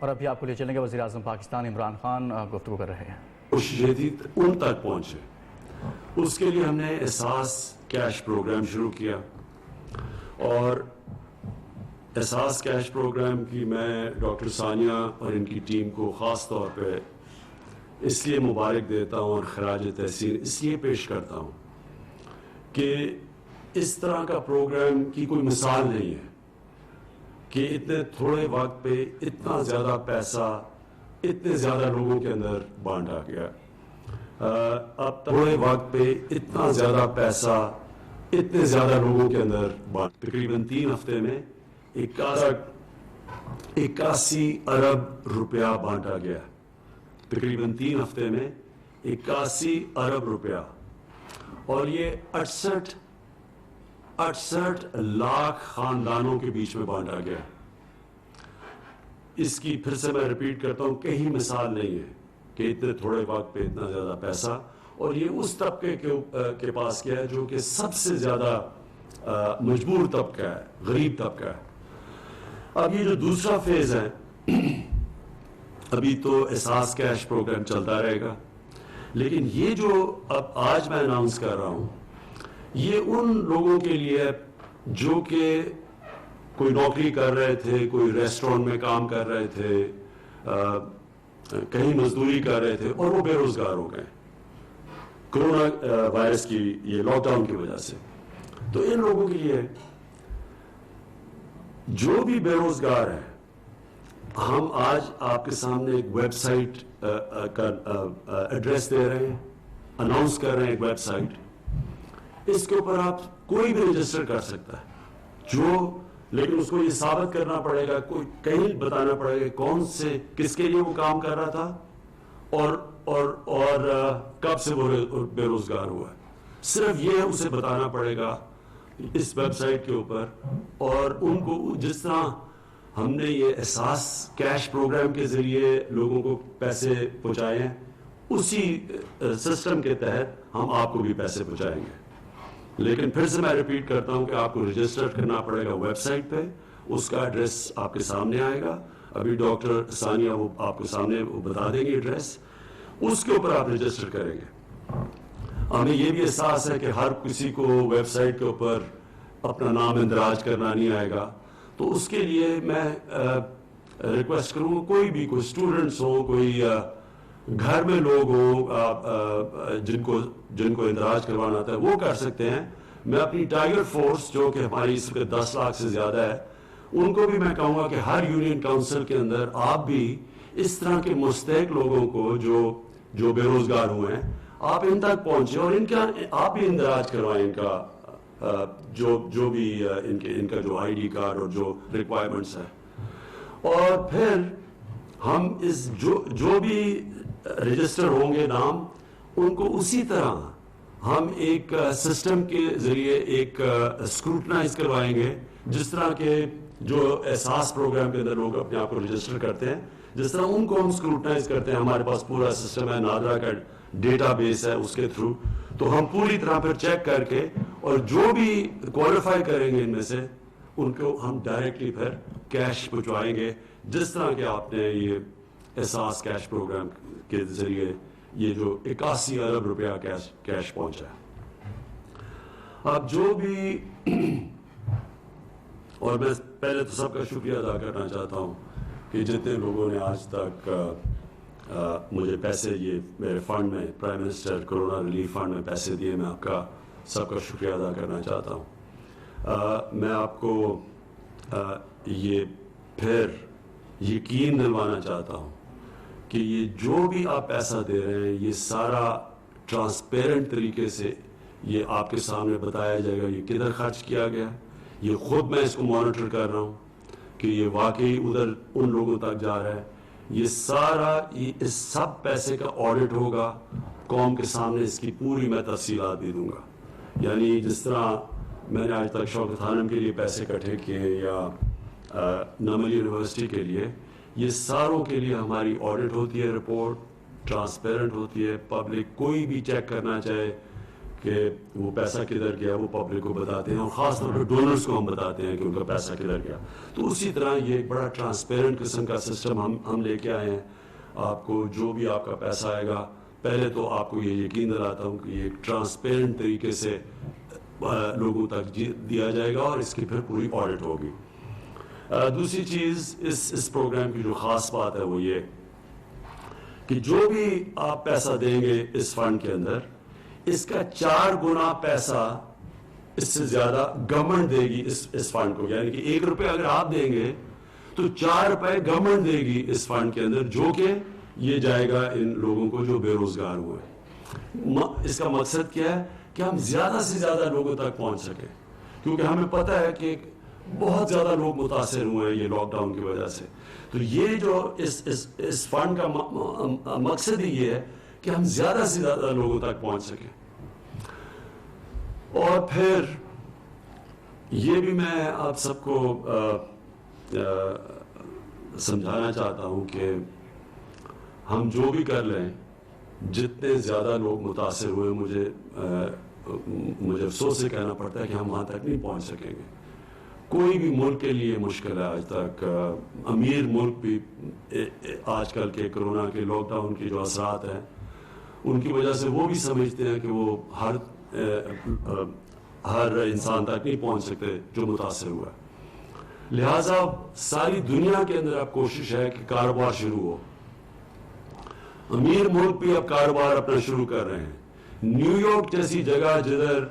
اور ابھی آپ کو لے چلیں گے وزیر اعظم پاکستان عمران خان گفتگو کر رہے ہیں. جدید ان تک پہنچے، اس کے لیے ہم نے احساس کیش پروگرام شروع کیا، اور احساس کیش پروگرام کی میں ڈاکٹر ثانیہ اور ان کی ٹیم کو خاص طور پہ اس لیے مبارک دیتا ہوں اور خراج تحسین اس لیے پیش کرتا ہوں کہ اس طرح کا پروگرام کی کوئی مثال نہیں ہے کہ اتنے تھوڑے وقت پہ اتنا زیادہ پیسہ اتنے زیادہ لوگوں کے اندر بانٹا گیا. اب تھوڑے وقت پہ اتنا زیادہ پیسہ اتنے زیادہ لوگوں کے اندر تقریباً 3 ہفتے میں 81 ارب روپیہ بانٹا گیا. تقریباً 3 ہفتے میں 81 ارب روپیہ، اور یہ 68 لاکھ خاندانوں کے بیچ میں بانٹا گیا. اس کی پھر سے میں ریپیٹ کرتا ہوں، کہیں مثال نہیں ہے کہ اتنے تھوڑے وقت پہ اتنا زیادہ پیسہ، اور یہ اس طبقے کے پاس کیا ہے جو کہ سب سے زیادہ مجبور طبقہ ہے، غریب طبقہ ہے. اب یہ جو دوسرا فیز ہے، ابھی تو احساس کیش پروگرام چلتا رہے گا، لیکن یہ جو اب آج میں اناؤنس کر رہا ہوں یہ ان لوگوں کے لیے جو کہ کوئی نوکری کر رہے تھے، کوئی ریسٹورنٹ میں کام کر رہے تھے، کہیں مزدوری کر رہے تھے اور وہ بے روزگار ہو گئے کرونا وائرس کی یہ لاک ڈاؤن کی وجہ سے. تو ان لوگوں کے لیے جو بھی بے روزگار ہے، ہم آج آپ کے سامنے ایک ویب سائٹ کا ایڈریس دے رہے ہیں، اناؤنس کر رہے ہیں ایک ویب سائٹ. اس کے اوپر آپ کوئی بھی رجسٹر کر سکتا ہے، لیکن اس کو یہ ثابت کرنا پڑے گا، کوئی کہیں بتانا پڑے گا کون سے کس کے لیے وہ کام کر رہا تھا اور کب سے وہ بے روزگار ہوا ہے. صرف یہ اسے بتانا پڑے گا اس ویب سائٹ کے اوپر. اور ان کو جس طرح ہم نے یہ احساس کیش پروگرام کے ذریعے لوگوں کو پیسے پہنچائے ہیں، اسی سسٹم کے تحت ہم آپ کو بھی پیسے پہنچائیں گے. لیکن پھر سے میں ریپیٹ کرتا ہوں کہ آپ کو رجسٹر کرنا پڑے گا ویب سائٹ پہ، اس کا ایڈریس آپ کے سامنے آئے گا. ابھی ڈاکٹر ثانیہ وہ آپ کو سامنے وہ بتا دیں گے ایڈریس، اس کے اوپر آپ رجسٹر کریں گے. ہمیں یہ بھی احساس ہے کہ ہر کسی کو ویب سائٹ کے اوپر اپنا نام اندراج کرنا نہیں آئے گا، تو اس کے لیے میں ریکویسٹ کروں گا کوئی اسٹوڈنٹس ہوں، کوئی گھر میں لوگ ہوں جن کو اندراج کروانا آتا ہے وہ کر سکتے ہیں. میں اپنی ٹائیگر فورس جو کہ ہماری اس وقت 10 لاکھ سے زیادہ ہے، ان کو بھی میں کہوں گا کہ ہر یونین کاؤنسل کے اندر آپ بھی اس طرح کے مستحق لوگوں کو جو بے روزگار ہوئے ہیں آپ ان تک پہنچے اور آپ بھی اندراج کروائیں ان کا جو بھی ان کا جو آئی ڈی کارڈ اور جو ریکوائرمنٹس ہے. اور پھر ہم جو بھی رجسٹر ہوں گے نام، ان کو اسی طرح ہم ایک سسٹم کے ذریعے ایک اسکروٹنائز کروائیں گے، جس طرح کے جو احساس پروگرام کے اندر لوگ اپنے آپ کو رجسٹر کرتے ہیں، جس طرح ان کو ہم اسکروٹنائز کرتے ہیں. ہمارے پاس پورا سسٹم ہے، نادرا کا ڈیٹا بیس ہے، اس کے تھرو تو ہم پوری طرح پھر چیک کر کے اور جو بھی کوالیفائی کریں گے ان میں سے ان کو ہم ڈائریکٹلی پھر کیش پہنچوائیں گے، جس طرح کہ آپ نے یہ احساس کیش پروگرام کے ذریعے یہ جو 81 ارب روپیہ کیش پہنچا ہے. اب جو بھی اور میں پہلے تو سب کا شکریہ ادا کرنا چاہتا ہوں کہ جتنے لوگوں نے آج تک مجھے پیسے یہ میرے فنڈ میں prime minister corona relief fund میں پیسے دیے، میں آپ کا سب کا شکریہ ادا کرنا چاہتا ہوں. میں آپ کو یہ پھر یقین دلوانا چاہتا ہوں کہ یہ جو بھی آپ پیسہ دے رہے ہیں یہ سارا ٹرانسپیرنٹ طریقے سے یہ آپ کے سامنے بتایا جائے گا یہ کدھر خرچ کیا گیا. یہ خود میں اس کو مانیٹر کر رہا ہوں کہ یہ واقعی ادھر ان لوگوں تک جا رہا ہے. یہ سارا اس سب پیسے کا آڈٹ ہوگا، قوم کے سامنے اس کی پوری میں تفصیلات بھی دوں گا. یعنی جس طرح میں نے آج تک شوکت خانم کے لیے پیسے اکٹھے کیے یا نمل یونیورسٹی کے لیے، یہ ساروں کے لیے ہماری آڈٹ ہوتی ہے، رپورٹ ٹرانسپیرنٹ ہوتی ہے. پبلک کوئی بھی چیک کرنا چاہے کہ وہ پیسہ کدھر گیا وہ پبلک کو بتاتے ہیں, اور خاص طور پہ ڈونرز کو ہم بتاتے ہیں کہ ان کا پیسہ کدھر گیا. تو اسی طرح یہ ایک بڑا ٹرانسپیرنٹ قسم کا سسٹم ہم لے کے آئے ہیں. آپ کو جو بھی آپ کا پیسہ آئے گا, پہلے تو آپ کو یہ یقین دلاتا ہوں کہ یہ ایک ٹرانسپیرنٹ طریقے سے لوگوں تک دیا جائے گا, اور اس کی پھر پوری آڈٹ ہوگی. دوسری چیز اس پروگرام کی جو خاص بات ہے وہ یہ کہ جو بھی آپ پیسہ دیں گے اس فنڈ کے اندر, اس کا 4 گنا پیسہ اس سے زیادہ گورنمنٹ دے گی اس فنڈ کو. یعنی کہ 1 روپے اگر آپ دیں گے تو 4 روپے گورنمنٹ دے گی اس فنڈ کے اندر, جو کہ یہ جائے گا ان لوگوں کو جو بے روزگار ہوئے. اس کا مقصد کیا ہے کہ ہم زیادہ سے زیادہ لوگوں تک پہنچ سکیں, کیونکہ ہمیں پتہ ہے کہ بہت زیادہ لوگ متاثر ہوئے ہیں یہ لاک ڈاؤن کی وجہ سے. تو یہ جو اس فنڈ کا مقصد ہی یہ ہے کہ ہم زیادہ سے زیادہ لوگوں تک پہنچ سکیں. اور پھر یہ بھی میں آپ سب کو سمجھانا چاہتا ہوں کہ ہم جو بھی کر لیں, جتنے زیادہ لوگ متاثر ہوئے, مجھے افسوس سے کہنا پڑتا ہے کہ ہم وہاں تک نہیں پہنچ سکیں گے. کوئی بھی ملک کے لیے مشکل ہے آج تک. امیر ملک بھی آج کل کے کرونا کے لاک ڈاؤن کے جو اثرات ہیں ان کی وجہ سے وہ بھی سمجھتے ہیں کہ وہ ہر انسان تک نہیں پہنچ سکتے جو متاثر ہوا ہے. لہٰذا ساری دنیا کے اندر اب کوشش ہے کہ کاروبار شروع ہو. امیر ملک بھی اب کاروبار اپنا شروع کر رہے ہیں. نیو یارک جیسی جگہ جدھر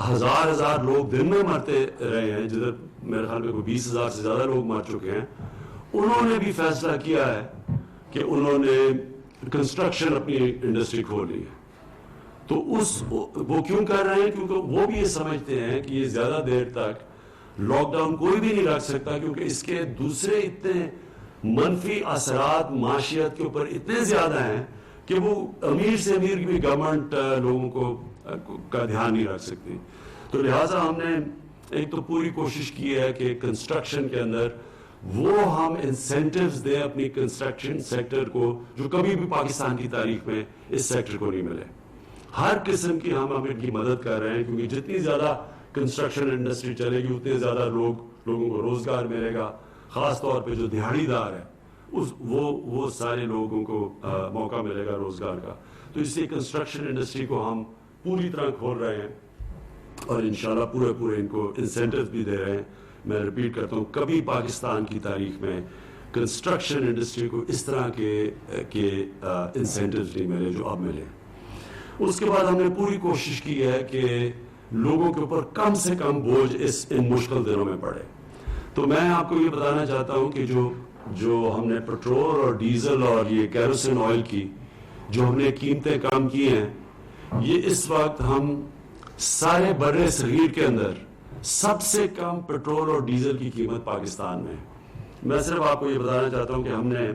ہزار لوگ دن میں مرتے رہے ہیں, جدھر میرے خیال میں کوئی 20,000 سے زیادہ لوگ مر چکے ہیں, انہوں نے بھی فیصلہ کیا ہے کہ انہوں نے کنسٹرکشن اپنی انڈسٹری کھول لی ہے. تو وہ کیوں کر رہے ہیں؟ کیونکہ وہ بھی یہ سمجھتے ہیں کہ یہ زیادہ دیر تک لاک ڈاؤن کوئی بھی نہیں رکھ سکتا, کیونکہ اس کے دوسرے اتنے منفی اثرات معاشیت کے اوپر اتنے زیادہ ہیں کہ وہ امیر سے امیر کی بھی گورنمنٹ لوگوں کو کا دھیان نہیں رکھ سکتی. تو لہٰذا ہم نے ایک تو پوری کوشش کی ہے کہ کنسٹرکشن کے اندر وہ ہم انسینٹیوز دیں اپنی کنسٹرکشن سیکٹر کو, جو کبھی بھی پاکستان کی تاریخ میں اس سیکٹر کو نہیں ملے. ہر قسم کی ہم ان کی مدد کر رہے ہیں, کیونکہ جتنی زیادہ کنسٹرکشن انڈسٹری چلے گی اتنے زیادہ لوگوں کو روزگار ملے گا. خاص طور پہ جو دیہڑی دار ہے وہ سارے لوگوں کو موقع ملے گا روزگار کا. تو اس لیے کنسٹرکشن انڈسٹری کو ہم پوری طرح کھول رہے ہیں, اور انشاءاللہ پورے ان کو انسینٹیوز بھی دے رہے ہیں. میں ریپیٹ کرتا ہوں, کبھی پاکستان کی تاریخ میں کنسٹرکشن انڈسٹری کو اس طرح کے انسینٹیوز نہیں ملے جو اب ملے. اس کے بعد ہم نے پوری کوشش کی ہے کہ لوگوں کے اوپر کم سے کم بوجھ ان مشکل دنوں میں پڑے. تو میں آپ کو یہ بتانا چاہتا ہوں کہ جو ہم نے پیٹرول اور ڈیزل اور یہ کیروسین آئل کی جو ہم نے قیمتیں کم کی ہیں, یہ اس وقت ہم سارے بر صغیر کے اندر سب سے کم پیٹرول اور ڈیزل کی قیمت پاکستان میں. میں صرف آپ کو یہ بتانا چاہتا ہوں کہ ہم نے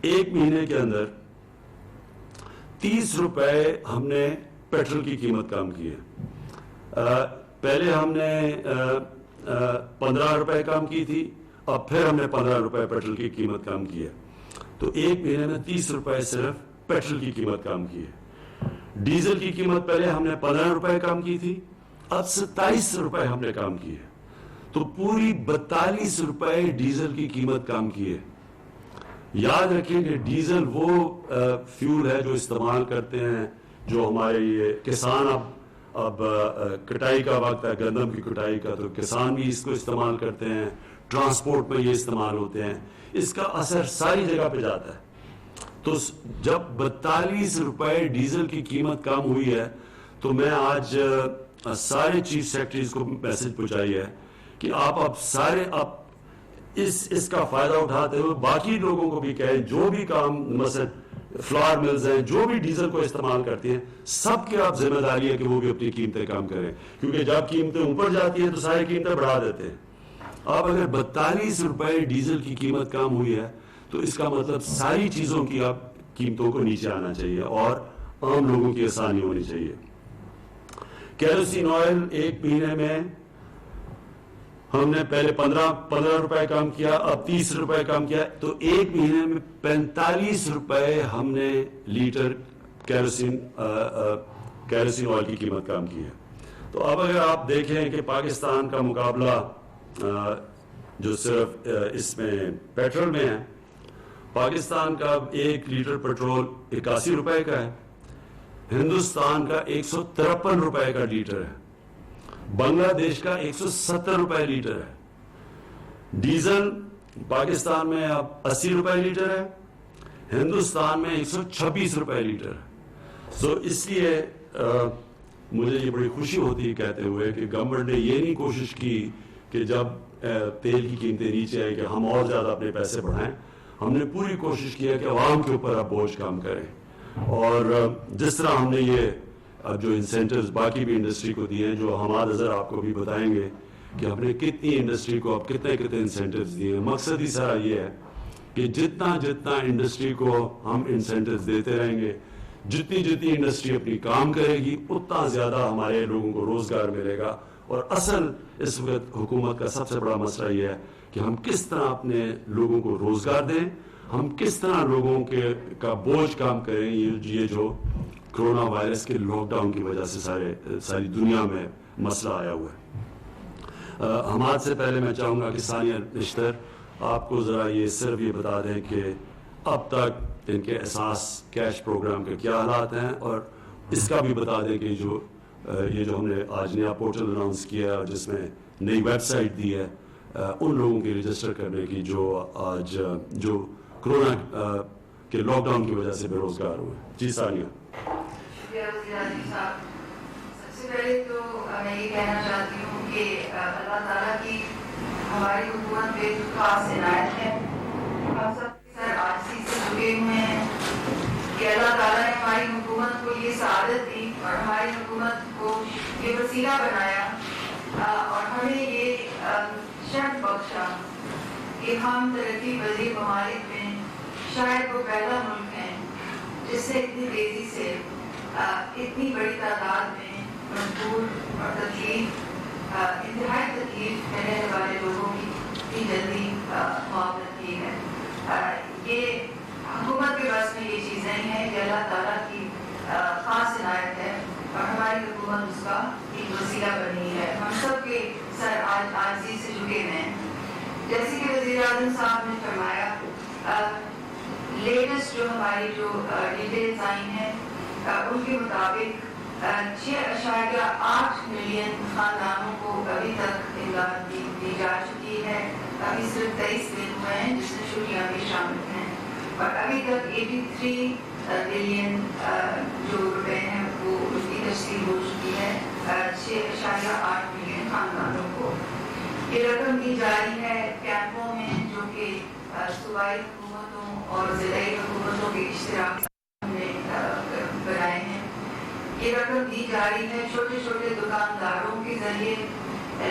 1 مہینے کے اندر 30 روپے ہم نے پیٹرول کی قیمت کم کی ہے. پہلے ہم نے 15 روپے کم کی تھی, اب پھر ہم نے 15 روپے پیٹرول کی قیمت کم کی ہے. تو 1 مہینے میں 30 روپے صرف پیٹرول کی قیمت کم کی ہے. ڈیزل کی قیمت پہلے ہم نے 15 روپے کم کی تھی, اب 27 روپے ہم نے کم کی ہے. تو پوری 42 روپے ڈیزل کی قیمت کم کی ہے. یاد رکھیں کہ ڈیزل وہ فیول ہے جو استعمال کرتے ہیں جو ہمارے یہ کسان اب کٹائی کا وقت ہے, گندم کی کٹائی کا, تو کسان بھی اس کو استعمال کرتے ہیں, ٹرانسپورٹ میں یہ استعمال ہوتے ہیں. اس کا اثر ساری جگہ پہ جاتا ہے. تو جب 42 روپے ڈیزل کی قیمت کم ہوئی ہے, تو میں آج سارے چیف سیکرٹریز کو میسج پہنچائی ہے کہ آپ اب اس کا فائدہ اٹھاتے ہوئے باقی لوگوں کو بھی کہیں, جو بھی کام مثلا فلاور ملز ہیں جو بھی ڈیزل کو استعمال کرتی ہیں, سب کی آپ ذمہ داری ہے کہ وہ بھی اپنی قیمتیں کم کریں, کیونکہ جب قیمتیں اوپر جاتی ہیں تو ساری قیمتیں بڑھا دیتے ہیں. اب اگر 42 روپے ڈیزل کی قیمت کم ہوئی ہے تو اس کا مطلب ساری چیزوں کی اب قیمتوں کو نیچے آنا چاہیے اور عام لوگوں کی آسانی ہونی چاہیے. کیروسین آئل 1 مہینے میں ہم نے پہلے 15 روپے کم کیا, اب 30 روپے کم کیا, تو 1 مہینے میں 45 روپے ہم نے لیٹر کیروسین کیروسین آئل کی قیمت کم کی ہے. تو اب اگر آپ دیکھیں کہ پاکستان کا مقابلہ جو صرف اس میں پیٹرول میں ہے, پاکستان کا 1 لیٹر پیٹرول 81 روپے کا ہے, ہندوستان کا 153 روپے کا لیٹر ہے, بنگلہ دیش کا 170 روپے لیٹر ہے. ڈیزل پاکستان میں اب 80 روپے لیٹر ہے, ہندوستان میں 126 روپے لیٹر ہے. سو اس لیے مجھے یہ بڑی خوشی ہوتی ہے کہتے ہوئے کہ گورنمنٹ نے یہ نہیں کوشش کی کہ جب تیل کی قیمتیں نیچے آئیں کہ ہم اور زیادہ اپنے پیسے بڑھائیں. ہم نے پوری کوشش کی ہے کہ عوام کے اوپر اب بوجھ کم کریں, اور جس طرح ہم نے یہ اب جو انسینٹیوز باقی بھی انڈسٹری کو دیے ہیں, جو حماد اظہر آپ کو بھی بتائیں گے کہ ہم نے کتنی انڈسٹری کو اب کتنے انسینٹیوز دیے ہیں. مقصد ہی سارا یہ ہے کہ جتنا انڈسٹری کو ہم انسینٹیوز دیتے رہیں گے, جتنی انڈسٹری اپنی کام کرے گی, اتنا زیادہ ہمارے لوگوں کو روزگار ملے گا. اور اصل اس وقت حکومت کا سب سے بڑا مسئلہ یہ ہے کہ ہم کس طرح اپنے لوگوں کو روزگار دیں, ہم کس طرح لوگوں کا بوجھ کم کریں. یہ جو کرونا وائرس کے لاک ڈاؤن کی وجہ سے ساری دنیا میں مسئلہ آیا ہوا ہے. حماد سے پہلے میں چاہوں گا کہ ثانیہ نشتر آپ کو ذرا یہ صرف یہ بتا دیں کہ اب تک ان کے احساس کیش پروگرام کے کیا حالات ہیں, اور اس کا بھی بتا دیں کہ یہ جو ہم نے آج نیا پورٹل اناؤنس کیا ہے جس میں نئی ویب سائٹ دی ہے ان لوگوں کی رجسٹر کرنے کی جو آج جو کرونا کے لاک ڈاؤن کی وجہ سے بے روزگار ہوئے. جی ثانیہ. شکریہ وزیر اعظم صاحب. سب سے پہلے تو میں یہ کہنا چاہتی ہوں کہ اللہ تعالیٰ کی ہماری حکومت پہ خاص عنایت ہے. ہم سب سر عاجزی سے جھکے ہوئے ہیں کہ اللہ تعالیٰ نے ہماری حکومت کو یہ سعادت دی اور ہماری حکومت کو یہ وسیلہ بنایا اور ہمیں یہ شرف بخشا کہ ہم ترقی پذیر ممالک میں شاید وہ پہلا ملک ہے جس سے اتنی تیزی سے اتنی بڑی تعداد میں مجبور اور انتہائی تکلیف میں رہنے والے لوگوں کی اتنی جلدی معاونت کی ہے. یہ حکومت کے بس میں یہ چیز نہیں ہے, کہ اللہ تعالیٰ کی خاص عنایت ہے اور ہماری حکومت اس کا ایک وسیلہ بنی ہے. ہم سب کے سر آج عاجزی سے جھکے ہوئے ہیں. جیسے کہ وزیر اعظم صاحب نے فرمایا, لیٹسٹ جو ہماری جو ڈیٹیلز آئی ہیں ان کے مطابق 6.8 ملین خاندانوں کو ابھی تک امداد دی جا چکی ہے. ابھی صرف 23 دن ہوئے ہیں جس میں چھٹیاں بھی شامل ہیں, اور ابھی تک 83 بلین جو روپے ہیں وہ اس کی تشکیل ہو چکی ہے 6.8 ملین خاندانوں کو. یہ رقم دی جا رہی ہے کیمپوں میں جو کہ صوبائی حکومتوں اور ضلعی حکومتوں کے اشتراک سے ہم نے بنائے ہیں. یہ رقم دی جا رہی ہے چھوٹے چھوٹے دکانداروں کے ذریعے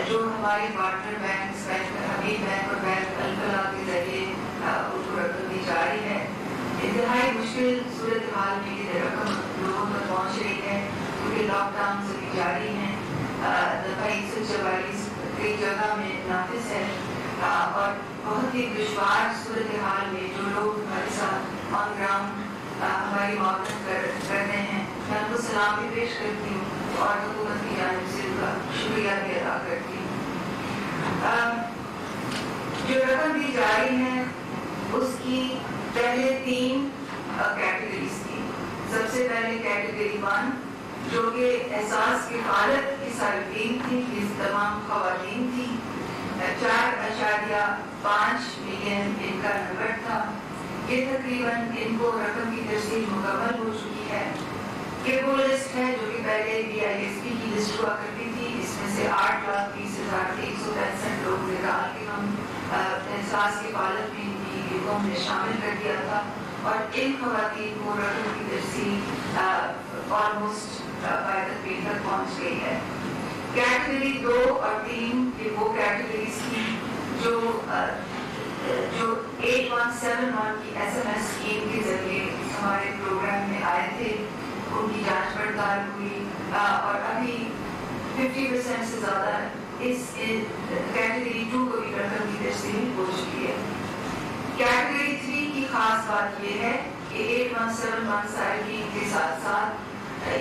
جو ہمارے پارٹنر بینکس حبیب بینک اور بینک الفلاح کے ذریعے ان کو رقم دی جا رہی ہے. انتہائی مشکل صورتحال میں یہ رقم لوگوں تک پہنچ رہی ہے کیونکہ لاک ڈاؤن ابھی جاری ہیں. دفعہ 144 کئی جگہ میں نافذ ہے اور بہت ہی دشوار صورتحال میں جو لوگ ہمارے ساتھ آن گراؤنڈ ہماری معاونت کر رہے ہیں, میں ان کو سلام بھی پیش کرتی ہوں اور حکومت کی جانب سے ان کا شکریہ بھی ادا کرتی ہوں. جو رقم دی جا رہی ہے اس کی پہلے 3 کیٹیگریز تھی. سب سے پہلے کیٹیگری 1 جو کہ احساس کفالت کی صارفین تھی, اس تمام خواتین تھی. 4.5 ملین ان کا نمبر تھا. یہ تقریباً ان کو رقم کی ترسیل مکمل ہو چکی ہے. یہ وہ لسٹ ہے جو کہ پہلے BISP کی لسٹ ہوا کرتی تھی. اس میں سے 8,30,165 لوگ نکال کے ہم احساس کفالت میں ان کی رقم میں شامل کر دیا تھا, اور ان خواتین کو رقم کی ترسیل آلموسٹ قاعدت پہ تک پہنچ گئی ہے. کیٹیگری 2 اور 3 یہ وہ کیٹیگریز تھی جو 8171 کی SMS اسکیم کے ذریعے ہمارے پروگرام میں آئے تھے. ان کی جانچ پڑتال ہوئی اور ابھی 50% سے زیادہ اس کیٹیگری 2 کو بھی رقم کی ترسیل ہو چکی ہے. کیٹیگری 3 کی خاص بات یہ ہے کہ 8171 صارفین کے ساتھ ساتھ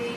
3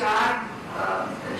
4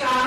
4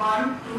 1, 2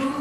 2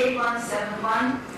8171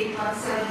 817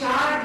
4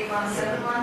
8171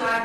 4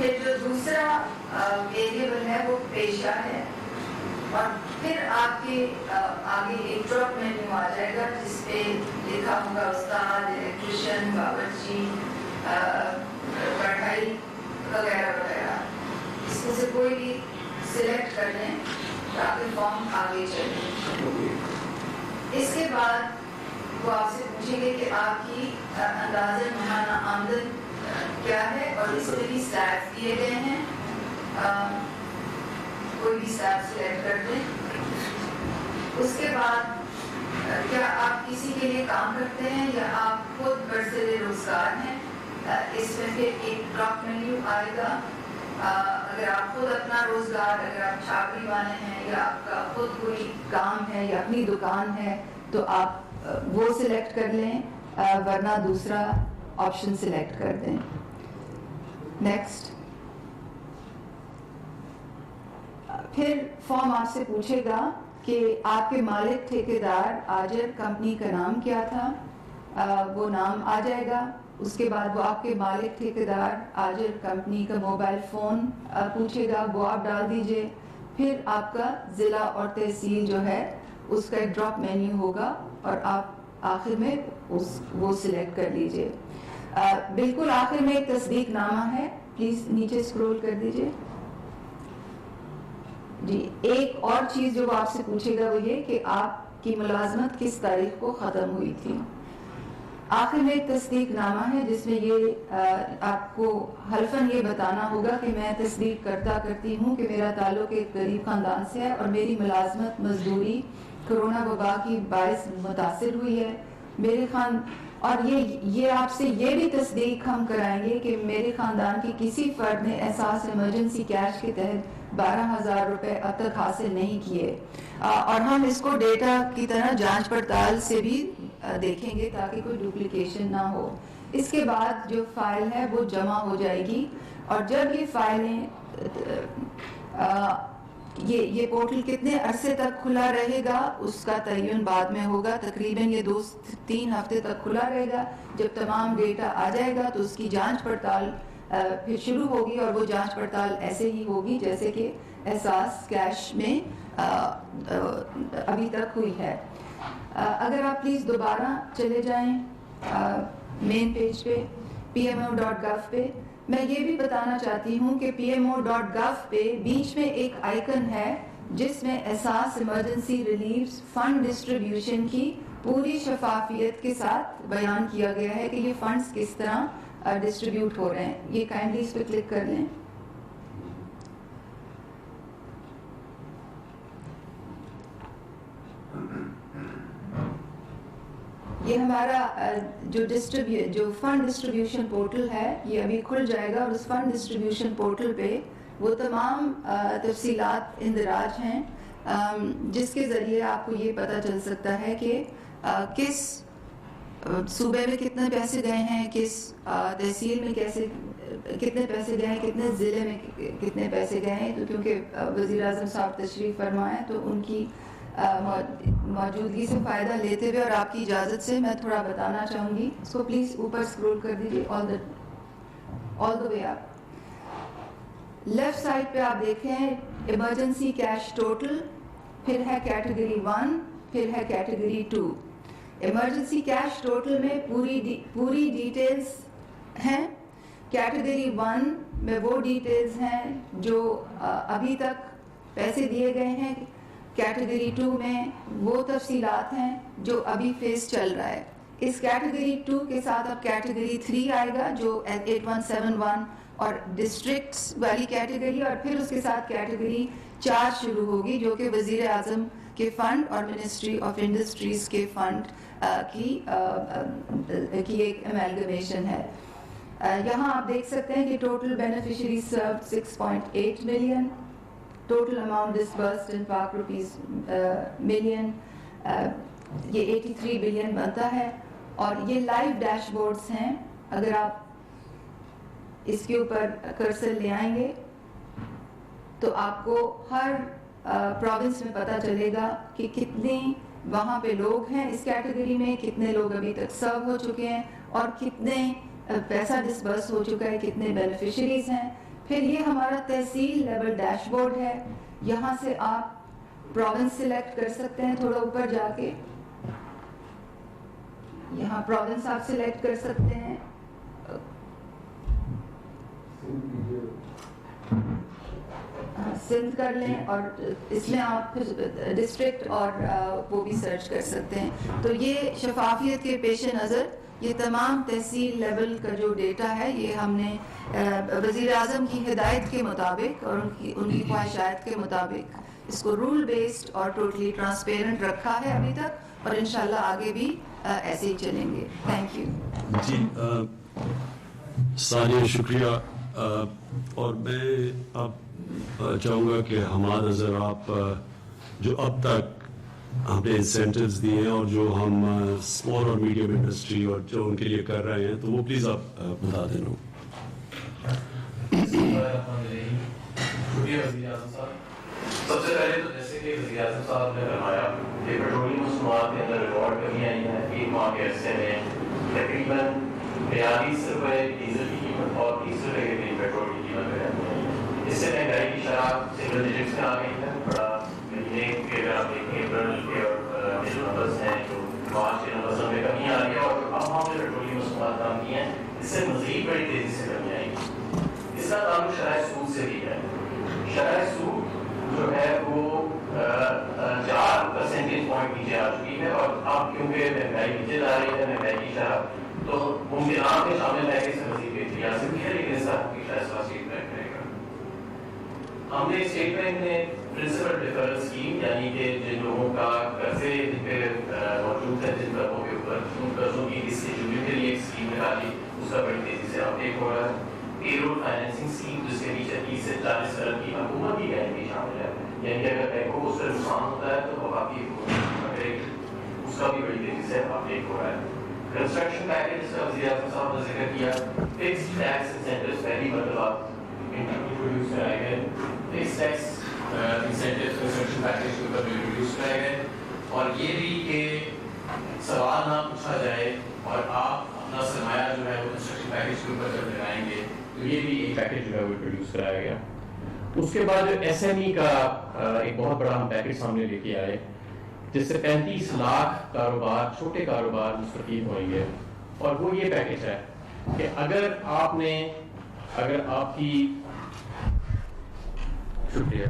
پھر جو دوسرا ویریبل ہے وہ پیشہ ہے، اور پھر آپ کے آگے ایک ڈراپ مینیو آ جائے گا جس پہ لکھا ہوگا استاد، الیکٹریشین، باورچی، پڑھائی وغیرہ وغیرہ. اس میں سے کوئی بھی سلیکٹ کر لیں تاکہ فارم آگے چلے. اس کے بعد وہ آپ سے پوچھیں گے کہ آپ کی اندازہ ماہانہ آمدن کیا ہے، اور اس میں بھی سلیب دیے گئے ہیں. کوئی بھی سلیب سلیکٹ کر دیں. اس کے بعد کیا آپ کسی کے لیے کام کرتے ہیں یا آپ خود برسر روزگار ہیں، اس میں پھر ایک ڈراپ مینیو آئے گا. اگر آپ خود اپنا روزگار، اگر آپ چھاپڑی والے ہیں یا آپ کا خود کوئی کام ہے یا اپنی دکان ہے تو آپ وہ سلیکٹ کر لیں، ورنہ دوسرا آپشن سلیکٹ کر دیں. نیکسٹ. پھر فارم آپ سے پوچھے گا کہ آپ کے مالک، ٹھیکیدار، آجر، کمپنی کا نام کیا تھا، وہ نام آ جائے گا. اس کے بعد وہ آپ کے مالک، ٹھیکیدار، آجر، کمپنی کا موبائل فون پوچھے گا، وہ آپ ڈال دیجئے. پھر آپ کا ضلع اور تحصیل جو ہے اس کا ایک ڈراپ مینیو ہوگا اور آپ آخر میں وہ سلیکٹ کر لیجئے. بالکل آخر میں ایک تصدیق نامہ ہے، پلیز نیچے اسکرول کر دیجئے. جی، ایک اور چیز جو وہ آپ سے پوچھے گا وہ یہ کہ آپ کی ملازمت کس تاریخ کو ختم ہوئی تھی. آخر میں ایک تصدیق نامہ ہے جس میں یہ آپ کو حلفاً یہ بتانا ہوگا کہ میں تصدیق کرتی ہوں کہ میرا تعلق ایک غریب خاندان سے ہے اور میری ملازمت مزدوری کرونا وبا کی باعث متاثر ہوئی ہے. میرے اور یہ آپ سے یہ بھی تصدیق ہم کرائیں گے کہ میرے خاندان کے کسی فرد نے احساس ایمرجنسی کیش کے تحت 12,000 روپے اب تک حاصل نہیں کیے. اور ہم اس کو ڈیٹا کی طرح جانچ پڑتال سے بھی دیکھیں گے تاکہ کوئی ڈپلیکیشن نہ ہو. اس کے بعد جو فائل ہے وہ جمع ہو جائے گی، اور جب یہ فائلیں یہ پورٹل کتنے عرصے تک کھلا رہے گا اس کا تعین بعد میں ہوگا. تقریباً یہ 2-3 ہفتے تک کھلا رہے گا. جب تمام ڈیٹا آ جائے گا تو اس کی جانچ پڑتال پھر شروع ہوگی، اور وہ جانچ پڑتال ایسے ہی ہوگی جیسے کہ احساس کیش میں ابھی تک ہوئی ہے. اگر آپ پلیز دوبارہ چلے جائیں مین پیج پہ pmo.gov پہ. میں یہ بھی بتانا چاہتی ہوں کہ pmo.gov پہ بیچ میں ایک آئیکن ہے جس میں احساس ایمرجنسی ریلیف فنڈ ڈسٹریبیوشن کی پوری شفافیت کے ساتھ بیان کیا گیا ہے کہ یہ فنڈز کس طرح ڈسٹریبیوٹ ہو رہے ہیں. یہ کائنڈلی اس پہ کلک کر لیں. یہ ہمارا جو فنڈ ڈسٹریبیوشن پورٹل ہے یہ ابھی کھل جائے گا، اور اس فنڈ ڈسٹریبیوشن پورٹل پہ وہ تمام تفصیلات اندراج ہیں جس کے ذریعے آپ کو یہ پتہ چل سکتا ہے کہ کس صوبے میں کتنے پیسے گئے ہیں، کس تحصیل میں کتنے پیسے گئے ہیں، کتنے ضلع میں کتنے پیسے گئے ہیں. تو کیونکہ وزیر اعظم صاحب تشریف فرما ہے تو ان کی موجودگی سے فائدہ لیتے ہوئے اور آپ کی اجازت سے میں تھوڑا بتانا چاہوں گی. اس کو پلیز اوپر اسکرول کر دیجیے آل دا وے اپ. لیفٹ سائڈ پہ آپ دیکھیں ایمرجنسی کیش ٹوٹل، پھر ہے کیٹیگری 1، پھر ہے کیٹیگری 2. ایمرجنسی کیش ٹوٹل میں پوری ڈیٹیلز ہیں. کیٹیگری 1 میں وہ ڈیٹیلز ہیں جو ابھی تک پیسے دیے گئے ہیں. کیٹیگری 2 میں وہ تفصیلات ہیں جو ابھی فیس چل رہا ہے. اس کیٹیگری 2 کے ساتھ اب کیٹیگری 3 آئے گا جو 8171 اور ڈسٹرکٹس والی کیٹیگری، اور پھر اس کے ساتھ کیٹیگری 4 شروع ہوگی جو کہ وزیر اعظم کے فنڈ اور منسٹری آف انڈسٹریز کے فنڈ کی ایک امیلگمیشن ہے. یہاں آپ دیکھ سکتے ہیں کہ total beneficiary served 6.8 million, total amount disbursed in Pak rupees million, یہ 83 بلین بنتا ہے. اور یہ لائیو ڈیش بورڈز ہیں. اگر آپ اس کے اوپر کرسر لے آئیں گے تو آپ کو ہر پروونس میں پتہ چلے گا کہ کتنے وہاں پہ لوگ ہیں اس کیٹیگری میں، کتنے لوگ ابھی تک سرو ہو چکے ہیں اور کتنے پیسہ ڈسبرس ہو چکا ہے، کتنے بینیفیشریز ہیں. پھر یہ ہمارا تحصیل لیول ڈیش بورڈ ہے. یہاں سے آپ پروونس سلیکٹ کر سکتے ہیں. تھوڑا اوپر جا کے یہاں پروونس آپ سلیکٹ کر سکتے ہیں. سندھ کر لیں اور اس میں آپ ڈسٹرکٹ اور وہ بھی سرچ کر سکتے ہیں. تو یہ شفافیت کے پیش نظر یہ تمام تحصیل لیول کا جو ڈیٹا ہے یہ ہم نے وزیر اعظم کی ہدایت کے مطابق اور ان کی خواہشات کے مطابق اس کو رول بیسڈ اور ٹوٹلی ٹرانسپیرنٹ رکھا ہے ابھی تک, اور انشاءاللہ آگے بھی ایسے ہی چلیں گے. Thank you. جی ثانیہ شکریہ. اور میں اب چاہوں گا کہ ہمارا نظر آپ جو اب تک ہم نے انسینٹیوز دیے ہیں اور جو ہم اسمال اور میڈیم انڈسٹری اور جو ان کے لیے کر رہے ہیں تو وہ پلیز آپ بتا دینا. شکریہ وزیر اعظم صاحب. سب سے پہلے تو جیسے کہ وزیر اعظم صاحب نے فرمایا کہ پیٹرولیم مصنوعات کے اندر ریکارڈ کمی آئی ہے. 1 ماہ کے عرصے میں تقریباً 42 روپے ڈیزل کی قیمت اور 30 روپے کے قریب پیٹرول کی قیمت ہے. اس سے مہنگائی کی شرح سنگل ڈیجٹس میں آ گئی ہے. بڑا مہینے کے اگر آپ دیکھیں اپریل کے اور جو نمبرز ہیں جو مارچ کے نمبرز میں کمی آ رہی ہے, اور اب ہم نے پیٹرولیم مصنوعات کام کی ہیں اس سے مزید بڑی تیزی سے کمی آئی گی. اس کا تعلق شرح سود سے بھی ہے. شرح سود جو ہے وہ 4 پرسنٹیج پوائنٹ نیچے آ چکی ہے, اور اب کیونکہ مہنگائی نیچے جا رہی ہے مہنگائی کی شرح تو ممکنات میں شامل ہے کہ اس میں مزید بہتری آ سکتی ہے, لیکن اس کا کی فیصلہ اسٹیٹ بینک کرے گا. ہم نے اسٹیٹ بینک نے پرنسپل ڈیفرل اسکیم یعنی کہ جن لوگوں کا قرضے جن پہ موجود ہے جن قرضوں کے اوپر ان قرضوں کی ڈسٹریبیوشن کے لیے ایک اسکیم نکالی, اس کا بڑی تیزی سے اپڈیٹ ہو رہا ہے. پیرول فائنینسنگ اسکیم جس کے نیچے 30 سے 40 ارب کی حکومت کی گارنٹی شامل ہے, یعنی کہ اگر بینکوں کو اس سے نقصان ہوتا ہے تو وفاقی حکومت کرے گی, اس کا بھی بڑی تیزی سے اپڈیٹ ہو رہا ہے. کنسٹرکشن پیکیج جس کا وزیر اعظم صاحب نے ذکر کیا, فکسڈ ٹیکس انسینٹیوز پہلی مرتبہ انٹروڈیوس کرائے گئے. Fixed tax incentives construction package کے اوپر انٹروڈیوس کرائے گئے, اور یہ بھی کہ سوال نہ پوچھا جائے اور آپ اپنا سرمایہ جو ہے وہ کنسٹرکشن پیکیج کے اوپر جب لگائیں گے تو یہ بھی ایک پیکیج جو ہے وہ انٹروڈیوس کرایا گیا. اس کے بعد جو ایس ایم ای کا ایک بہت بڑا ہم پیکیج سامنے لے کے آئے جس سے 35 لاکھ کاروبار چھوٹے کاروبار مستفید ہوئیں گے, اور وہ یہ پیکیج ہے کہ اگر آپ کی شکریہ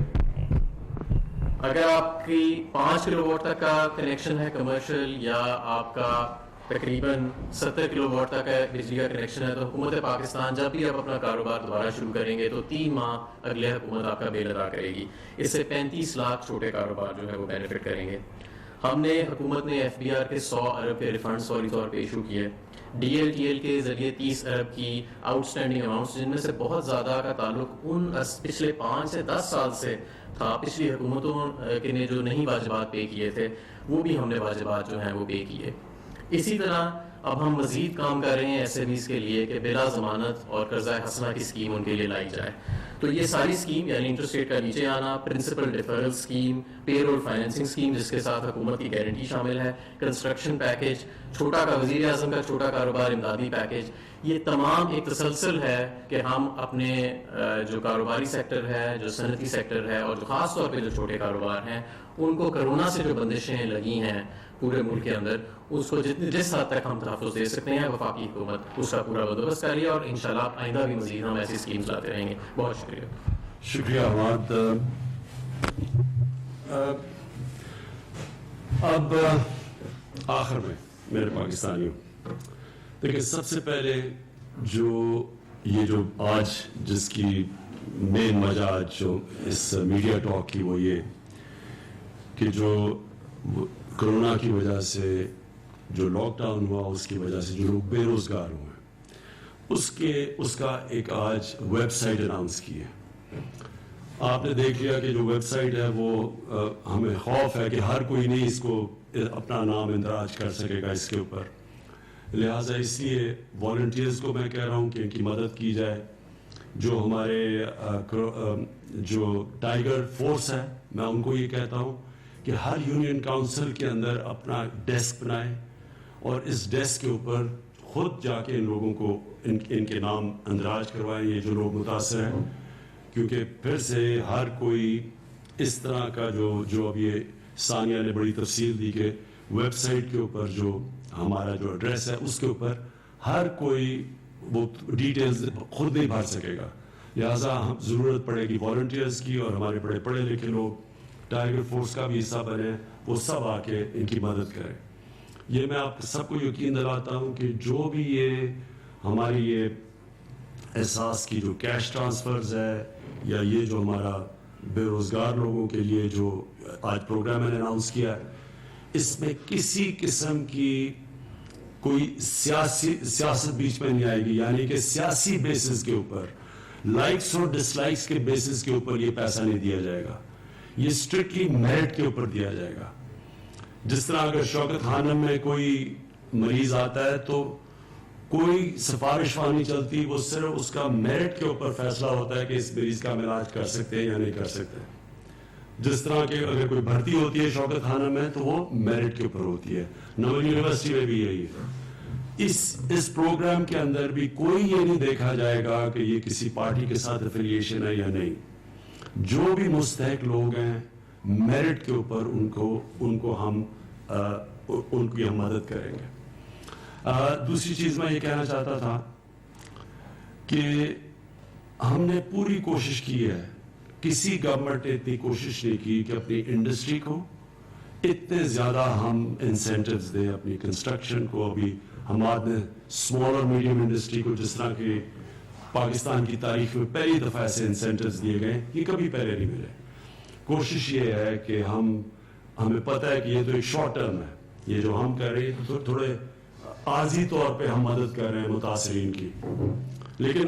اگر آپ کی 5 کلو واٹ تک کا کنیکشن ہے کمرشل, یا آپ کا تقریباً 70 کلو واٹ تک کا بجلی کا کنیکشن ہے, تو حکومت پاکستان جب بھی آپ اپنا کاروبار دوبارہ شروع کریں گے تو 3 ماہ اگلے حکومت آپ کا بل ادا کرے گی. اس سے 35 لاکھ چھوٹے کاروبار جو ہے وہ بینیفٹ کریں گے. حکومت نے ایف بی آر کے 100 ارب کے ریفنڈ فوری طور پہ ایشو کیے. ڈی ایل ٹی ایل کے ذریعے 30 ارب کی آؤٹ اسٹینڈنگ اماؤنٹس, جن میں سے بہت زیادہ کا تعلق ان پچھلے 5 سے 10 سال سے تھا, پچھلی حکومتوں کے نے جو نہیں واجبات پے کیے تھے وہ بھی ہم نے واجبات جو ہیں وہ پے کیے. اسی طرح اب ہم مزید کام کر رہے ہیں ایس ایم ایز کے لیے کہ بلا ضمانت اور قرضہ حسنہ کی اسکیم ان کے لیے لائی جائے. تو یہ ساری اسکیم یعنی انٹرسٹ ریٹ کا نیچے آنا, پرنسپل ڈیفرل اسکیم, پے رول فائنینسنگ اسکیم جس کے ساتھ حکومت کی گارنٹی شامل ہے, کنسٹرکشن پیکیج, وزیر اعظم کا چھوٹا کاروبار امدادی پیکیج, یہ تمام ایک تسلسل ہے کہ ہم اپنے جو کاروباری سیکٹر ہے, جو صنعتی سیکٹر ہے, اور جو خاص طور پہ جو چھوٹے کاروبار ہیں ان کو کرونا سے جو بندشیں لگی ہیں پورے ملک کے اندر, اس کو جس حد تک ہم تحفظ دے سکتے ہیں وفاقی حکومت اس کا پورا بندوبست کر لیا, اور انشاءاللہ آئندہ بھی مزید ہم ایسی اسکیمز لاتے رہیں گے. بہت شکریہ. شکریہ حماد. اب آخر میں میرے پاکستانیوں دیکھیں, سب سے پہلے جو آج جس کی مین وجہ جو اس میڈیا ٹاک کی وہ یہ کہ جو کرونا کی وجہ سے جو لاک ڈاؤن ہوا, اس کی وجہ سے جو لوگ بے روزگار ہوئے, اس کا ایک آج ویب سائٹ اناؤنس کی ہے. آپ نے دیکھ لیا کہ جو ویب سائٹ ہے وہ ہمیں خوف ہے کہ ہر کوئی نہیں اس کو اپنا نام اندراج کر سکے گا اس کے اوپر, لہٰذا اس لیے والنٹیئرز کو میں کہہ رہا ہوں کہ ان کی مدد کی جائے. جو ہمارے جو ٹائیگر فورس ہے, میں ان کو یہ کہتا ہوں کہ ہر یونین کاؤنسل کے اندر اپنا ڈیسک بنائیں اور اس ڈیسک کے اوپر خود جا کے ان لوگوں کو ان کے نام اندراج کروائیں, یہ جو لوگ متاثر ہیں. کیونکہ پھر سے ہر کوئی اس طرح کا جو اب یہ ثانیہ نے بڑی تفصیل دی کہ ویب سائٹ کے اوپر جو ہمارا جو ایڈریس ہے اس کے اوپر ہر کوئی وہ ڈیٹیلز خود نہیں بھر سکے گا، لہٰذا ہم ضرورت پڑے گی والنٹیئرز کی، اور ہمارے بڑے پڑھے لکھے لوگ ٹائیگر فورس کا بھی حصہ بنے، وہ سب آ کے ان کی مدد کریں۔ یہ میں آپ سب کو یقین دلاتا ہوں کہ جو بھی یہ ہماری یہ احساس کی جو کیش ٹرانسفرز ہے یا یہ جو ہمارا بے روزگار لوگوں کے لیے جو آج پروگرام میں نے اناؤنس کیا ہے، اس میں کسی قسم کی کوئی سیاست بیچ میں نہیں آئے گی، یعنی کہ سیاسی بیسس کے اوپر، لائکس اور ڈس لائکس کے بیسس کے اوپر یہ پیسہ نہیں دیا جائے گا، یہ اسٹرکٹلی میرٹ کے اوپر دیا جائے گا۔ جس طرح اگر شوکت خانم میں کوئی مریض آتا ہے تو کوئی سفارش نہیں چلتی، وہ صرف اس کا میرٹ کے اوپر فیصلہ ہوتا ہے کہ اس مریض کا ہم علاج کر سکتے ہیں یا نہیں کر سکتے۔ جس طرح کہ اگر کوئی بھرتی ہوتی ہے شوکت خانم میں تو وہ میرٹ کے اوپر ہوتی ہے، نوین یونیورسٹی میں بھی یہی ہے۔ اس پروگرام کے اندر بھی کوئی یہ نہیں دیکھا جائے گا کہ یہ کسی پارٹی کے ساتھ افیلیشن ہے یا نہیں، جو بھی مستحق لوگ ہیں میرٹ کے اوپر ان کو ہم مدد کریں گے۔ دوسری چیز میں یہ کہنا چاہتا تھا کہ ہم نے پوری کوشش کی ہے، کسی گورنمنٹ نے اتنی کوشش نہیں کی کہ اپنی انڈسٹری کو اتنے زیادہ ہم انسینٹیوز دیں، اپنی کنسٹرکشن کو۔ ابھی ہمارے اسمال اور میڈیم انڈسٹری کو جس طرح کہ پاکستان کی تاریخ میں پہلی دفعہ ایسے انسینٹیوز دیے گئے، یہ کبھی پہلے نہیں ملے۔ کوشش یہ ہے کہ ہمیں پتہ ہے کہ یہ تو ایک شارٹ ٹرم ہے، یہ جو ہم کر رہے ہیں تو تھوڑے عارضی طور پہ ہم مدد کر رہے ہیں متاثرین کی، لیکن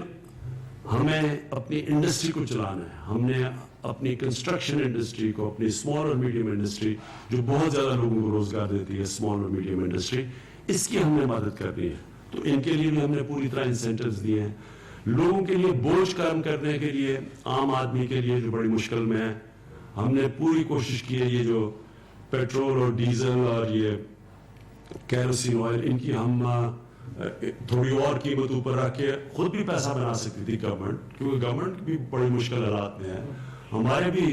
ہمیں اپنی انڈسٹری کو چلانا ہے۔ ہم نے اپنی کنسٹرکشن انڈسٹری کو، اپنی اسمال اور میڈیم انڈسٹری جو بہت زیادہ لوگوں کو روزگار دیتی ہے، اسمال اور میڈیم انڈسٹری، اس کی ہم نے مدد کرنی ہے۔ تو ان کے لیے بھی ہم نے پوری طرح انسینٹیوز دیے ہیں۔ لوگوں کے لیے بوجھ کم کرنے کے لیے، عام آدمی کے لیے جو بڑی مشکل میں ہے، ہم نے پوری کوشش کی ہے یہ جو پیٹرول اور ڈیزل اور یہ کیروسین آئل، ان کی ہم تھوڑی اور قیمت اوپر رکھ کے خود بھی پیسہ بنا سکتی تھی گورنمنٹ، کیونکہ گورنمنٹ بھی بڑی مشکل حالات میں ہے۔ ہمارے بھی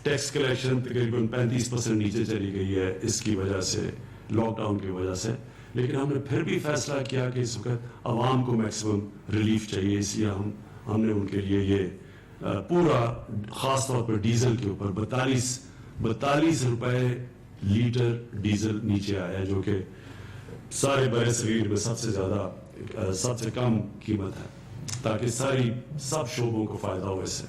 ٹیکس کلیکشن تقریباً 35% نیچے چلی گئی ہے اس کی وجہ سے، لاک ڈاؤن کی وجہ سے، لیکن ہم نے پھر بھی فیصلہ کیا کہ اس وقت عوام کو میکسیمم ریلیف چاہیے، اس لیے ہم نے ان کے لیے یہ پورا خاص طور پر ڈیزل کے اوپر 42 روپے لیٹر ڈیزل نیچے آیا ہے، جو کہ سارے برِ صغیر میں سب سے کم قیمت ہے، تاکہ سب شعبوں کو فائدہ ہو اس سے۔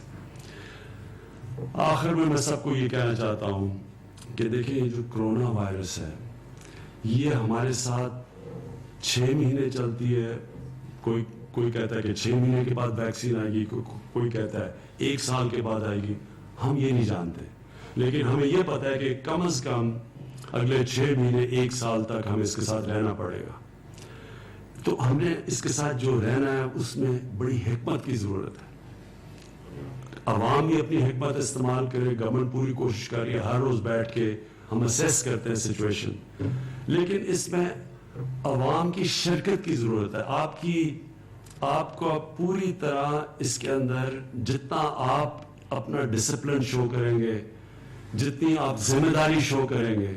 آخر میں سب کو یہ کہنا چاہتا ہوں کہ دیکھیں یہ جو کرونا وائرس ہے یہ ہمارے ساتھ 6 مہینے چلتی ہے، کوئی کہتا ہے کہ 6 مہینے کے بعد ویکسین آئے گی، کوئی کہتا ہے 1 سال کے بعد آئے گی، ہم یہ نہیں جانتے، لیکن ہمیں یہ پتہ ہے کہ کم از کم اگلے 6 مہینے 1 سال تک ہمیں اس کے ساتھ رہنا پڑے گا۔ تو ہم نے اس کے ساتھ جو رہنا ہے اس میں بڑی حکمت کی ضرورت ہے۔ عوام بھی اپنی حکمت استعمال کرے، گورنمنٹ پوری کوشش کر رہی ہے، ہر روز بیٹھ کے ہم اسیس کرتے ہیں سچویشن، لیکن اس میں عوام کی شرکت کی ضرورت ہے۔ آپ کو پوری طرح اس کے اندر جتنا آپ اپنا ڈسپلن شو کریں گے، جتنی آپ ذمہ داری شو کریں گے،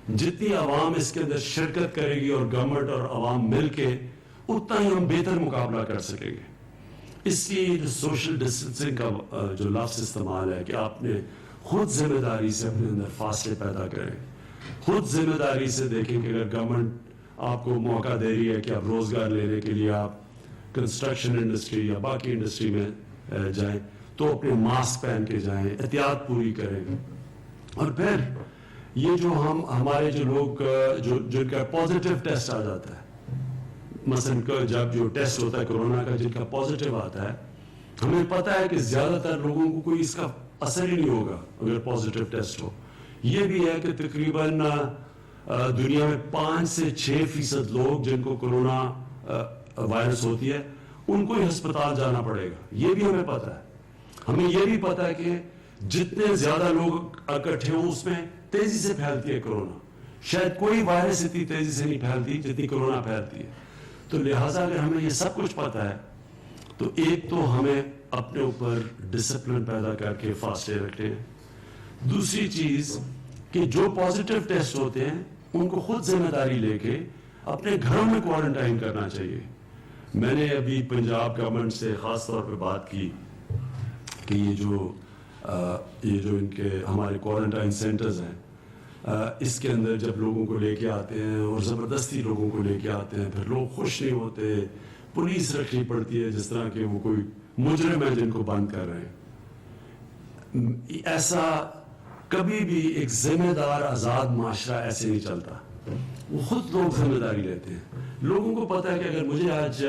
جتنی عوام اس کے اندر شرکت کرے گی اور گورنمنٹ اور عوام مل کے، اتنا ہی ہم بہتر مقابلہ کر سکیں گے۔ اس لیے جو سوشل ڈسٹینسنگ کا جو لفظ استعمال ہے کہ آپ نے خود ذمہ داری سے اپنے اندر فاصلے پیدا کریں، خود ذمہ داری سے دیکھیں کہ اگر گورنمنٹ آپ کو موقع دے رہی ہے کہ آپ روزگار لینے کے لیے آپ کنسٹرکشن انڈسٹری یا باقی انڈسٹری میں جائیں تو اپنے ماسک پہن کے جائیں، احتیاط پوری کریں۔ اور پھر یہ جو ہمارے جو لوگ جن کا پازیٹیو ٹیسٹ آ جاتا ہے، مثلا جب جو ٹیسٹ ہوتا ہے کرونا کا جن کا پازیٹیو آتا ہے، ہمیں پتہ ہے کہ زیادہ تر لوگوں کو کوئی اس کا اثر ہی نہیں ہوگا اگر پازیٹیو ٹیسٹ ہو۔ یہ بھی ہے کہ تقریباً دنیا میں 5 سے 6% لوگ جن کو کرونا وائرس ہوتی ہے ان کو ہی ہسپتال جانا پڑے گا، یہ بھی ہمیں پتہ ہے۔ ہمیں یہ بھی پتہ ہے کہ جتنے زیادہ لوگ اکٹھے ہوں اس میں تیزی سے پھیلتی ہے کرونا، شاید کوئی وائرس اتنی تیزی سے نہیں پھیلتی جتنی کرونا پھیلتی ہے۔ تو لہٰذا اگر ہمیں یہ سب کچھ پتہ ہے تو ایک تو ہمیں اپنے اوپر ڈسپلن پیدا کر کے فاصلے رکھتے ہیں۔ دوسری چیز کہ جو پازیٹیو ٹیسٹ ہوتے ہیں ان کو خود ذمہ داری لے کے اپنے گھروں میں کوارنٹائن کرنا چاہیے۔ میں نے ابھی پنجاب گورنمنٹ سے خاص طور پہ بات کی کہ یہ جو ان کے ہمارے کوارنٹائن سینٹرز ہیں، اس کے اندر جب لوگوں کو لے کے آتے ہیں اور زبردستی لوگوں کو لے کے آتے ہیں، پھر لوگ خوش نہیں ہوتے، پولیس رکھنی پڑتی ہے جس طرح کہ وہ کوئی مجرم ہے جن کو بند کر رہے ہیں۔ ایسا کبھی بھی ایک ذمہ دار آزاد معاشرہ ایسے نہیں چلتا، وہ خود لوگ ذمہ داری لیتے ہیں۔ لوگوں کو پتا ہے کہ اگر مجھے آج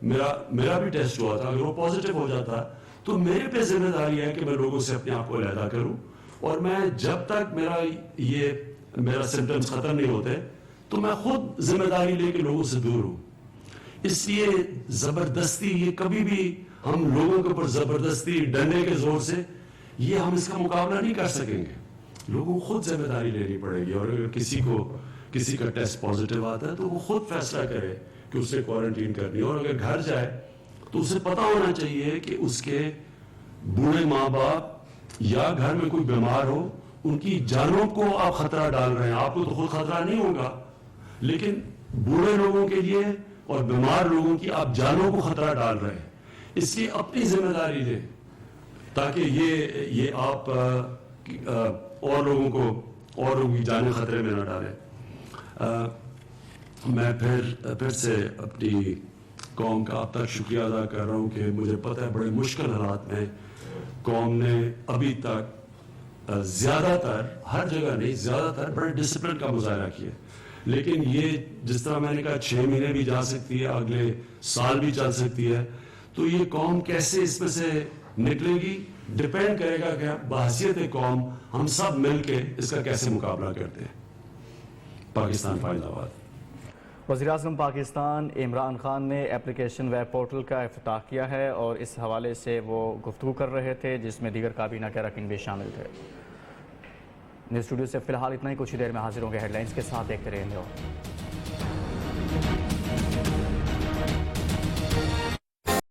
میرا بھی ٹیسٹ ہوا تھا، اگر وہ پازیٹیو ہو جاتا تو میرے پہ ذمہ داری ہے کہ میں لوگوں سے اپنے آپ کو علیحدہ کروں، اور میں جب تک میرا سمپٹمز ختم نہیں ہوتے تو میں خود ذمہ داری لے کے لوگوں سے دور ہوں۔ اس لیے زبردستی یہ کبھی بھی ہم لوگوں کے اوپر زبردستی ڈنڈے کے زور سے یہ ہم اس کا مقابلہ نہیں کر سکیں گے۔ لوگوں کو خود ذمہ داری لینی پڑے گی، اور اگر کسی کا ٹیسٹ پازیٹیو آتا ہے تو وہ خود فیصلہ کرے کہ اسے کوارنٹین کرنی ہے، اور اگر گھر جائے تو اسے پتا ہونا چاہیے کہ اس کے بوڑھے ماں باپ یا گھر میں کوئی بیمار ہو، ان کی جانوں کو آپ خطرہ ڈال رہے ہیں۔ آپ کو تو خود خطرہ نہیں ہوگا، لیکن بوڑھے لوگوں کے لیے اور بیمار لوگوں کی آپ جانوں کو خطرہ ڈال رہے ہیں۔ اس لیے اپنی ذمہ داری لیں تاکہ یہ آپ اور لوگوں کی جانیں خطرے میں نہ ڈالیں۔ میں پھر سے اپنی قوم کا اب تک شکریہ ادا کر رہا ہوں کہ مجھے پتہ ہے بڑے مشکل حالات میں قوم نے ابھی تک زیادہ تر، ہر جگہ نہیں، زیادہ تر بڑے ڈسپلن کا مظاہرہ کیا، لیکن یہ جس طرح میں نے کہا 6 مہینے بھی جا سکتی ہے، اگلے سال بھی چل سکتی ہے، تو یہ قوم کیسے اس میں سے نکلے گی ڈپینڈ کرے گا کہ بحیثیت قوم ہم سب مل کے اس کا کیسے مقابلہ کرتے ہیں۔ پاکستان فائدہ آباد۔ وزیر اعظم پاکستان عمران خان نے اپلیکیشن ویب پورٹل کا افتتاح کیا ہے، اور اس حوالے سے وہ گفتگو کر رہے تھے جس میں دیگر کابینہ کے اراکین بھی شامل تھے۔ نیوز اسٹوڈیو سے فی الحال اتنا ہی، کچھ ہی دیر میں حاضر ہوں گے ہیڈ لائنز کے ساتھ، دیکھتے رہیں گے۔